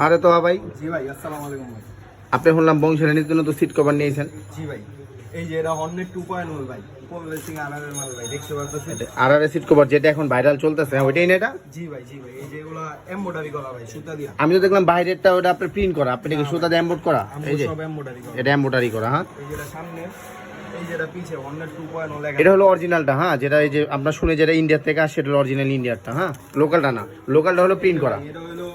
আরে তো ভাই, জি ভাই, আসসালামু আলাইকুম ভাই। আপনি শুনলাম বংশের নতুন নতুন সিট কভার নিয়েছেন। জি ভাই, এই যে এটা হর্নেট 2.0 ভাই, পলিসিং আরারের মাল ভাই, দেখতে পাচ্ছেন? আর আর সিট কভার যেটা এখন ভাইরাল চলতেছে, ওইটাই না এটা? জি ভাই, এই যে এগুলা এমব্রয়ডারি করা ভাই, সুতা দিয়া। আমি তো দেখলাম বাইরেরটা ওটা আপনি প্রিন্ট করা, আপনি কি সুতা দিয়ে এমব্রয়ড করা? এই যে সব এমব্রয়ডারি করা। এটা এমব্রয়ডারি করা, হ্যাঁ। এই যে এটা সামনে, এই যে এটা পিছে হর্নেট 2.0 লেখা। এটা হলো অরিজিনালটা, হ্যাঁ, যেটা এই যে আমরা শুনে যেটা ইন্ডিয়া থেকে আসে, সেটা অরিজিনাল ইন্ডিয়ারটা, হ্যাঁ, লোকালটা না। লোকালটা হলো প্রিন্ট করা। এটা হলো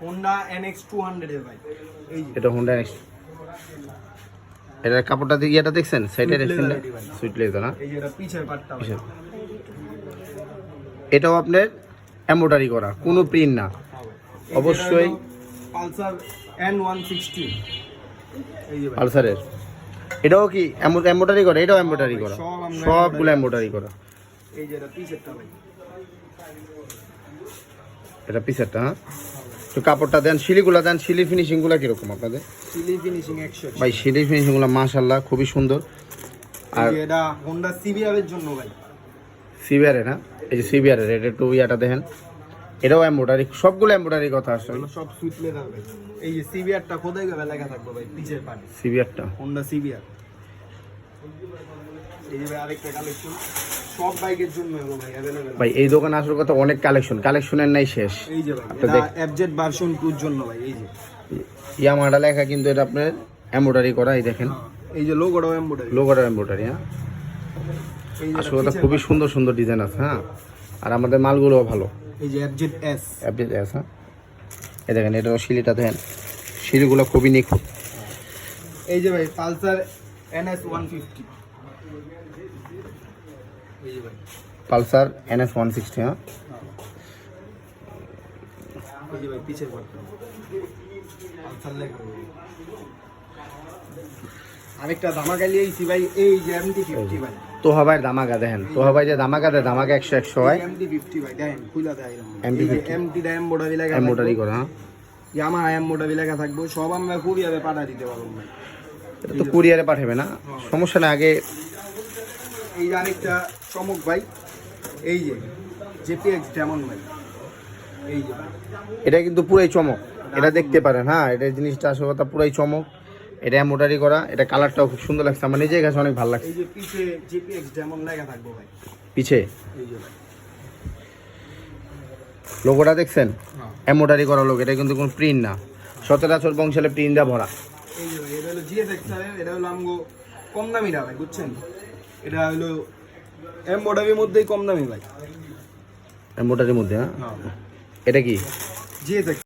হোন্ডা NX 200 এর ভাই। এই যে এটা হোন্ডা নেক্সট। এটার কাপড়টা দিয়ে ইয়েটা দেখছেন, সাইডে দেখছেন না? সুইট লেদার, না? এই যে এটা পিছের পাটটা ভাই। এটাও আপনার এমব্রয়ডারি করা, কোনো প্রিন্ট না। অবশ্যই পালসার N160। এই যে ভাই, পালসারের এটাও কি এমব্রয়ডারি করা? এটাও এমব্রয়ডারি করা, সব আমরা সবগুলো এমব্রয়ডারি করা। এই যে এটা পিছেরটা ভাই। এটা পিসেরটা, হ্যাঁ। তো কাপড়টা দেন, শিলিগুলা দেন, শিলি ফিনিশিং গুলা কিরকম আপনাদের? সিলি ফিনিশিং 100 ভাই শিলি ফিনিশিং গুলা মাশাআল্লাহ খুবই সুন্দর। আর এটা হোন্ডা CBR এর জন্য ভাই। সিবিআর এর, হ্যাঁ, এই যে সিবিআর এর এটা একটু ইয়াটা দেখেন, এটাও এমব্রয়ডারি, সবগুলো এমব্রয়ডারি কথা আসলে। এগুলো সব সুইট লেদার ভাই। এই যে CBRটা খোদাই করে লেখা থাকবে ভাই পিছের পাটে, সিবিআরটা হোন্ডা CBR। এই যে ভাই আরেকটা কালেকশন, সব বাইকের জন্য এগুলো ভাই अवेलेबल। ভাই এই দোকানে আসার কথা, অনেক কালেকশনের নাই শেষ। এই যে ভাই আপনি এটা FZ ভার্সন 2 এর জন্য ভাই। এই যে ইয়ামাহা লেখা, কিন্তু এটা আপনার এমব্রয়ডারি করা, এই দেখেন এই যে লোগোটাও এমব্রয়ডারি। লোগোটা এমব্রয়ডারি, হ্যাঁ। এই যে আসলে কথা খুবই সুন্দর সুন্দর ডিজাইন আছে, হ্যাঁ। আর আমাদের মালগুলোও ভালো। এই যে FZS। অ্যাপডেট আছে, এই দেখেন এটাও শিলিটা দেখেন, শিলিগুলো খুবই নিখুঁত। এই যে ভাই পালসার NS 150। এই যে ভাই পালসার NS 160, হ্যাঁ। এই যে ভাই পিছের পাটটা পালসার লেখা ভাই। আরেকটা ধামাকা লিয়েছি ভাই, এই যে MT50 ভাই। তোহা ভাইয়ের ধামাকা দেখেন, তোহা ভাই যে ধামাকা দেয়, ধামাকা 100 হয়। MT50 ভাই, দেখেন খুলা দেয় MT50 MT দা এমব্রয়ডারি লেখা এমব্রয়ডারি করা, হ্যাঁ। ইয়ামাহা এমব্রয়ডারি লেখা থাকবে, সব আমরা কুরিয়ারে পাঠা দিতে পারবো ভাই। এটা তো কুরিয়ারে পাঠাবে না, সমস্যা না। আগে এই যে আরেকটা চমক ভাই, এই যে JPX যেমন ভাই। এই যে ভাই, এটা কিন্তু পুরাই চমক, এটা দেখতে পারেন, হ্যাঁ। এটা জিনিসটা আসলে কথা পুরাই চমক, এটা এমব্রয়ডারি করা, এটা কালারটাও খুব সুন্দর লাগছে, আমার নিজের কাছে অনেক ভালো লাগছে। এই যে পিছে JPX যেমন লেখা থাকবে ভাই। পিছে এই যে ভাই, লোগোটা দেখছেন, হ্যাঁ। এমব্রয়ডারি করা লোক, এটা কিন্তু কোনো প্রিন্ট না। সচরাচর বংশালে প্রিন্ট দিয়ে ভরা। এই যে ভাই, এটা হলো GSX এর, এটা হলো আমগো কম দামি না ভাই, বুঝছেন? এটা হলো এমব্রয়ডারির মধ্যেই কম দামি ভাই। এমব্রয়ডারির মধ্যে, হ্যাঁ। হ্যাঁ, এটা কি? GSX।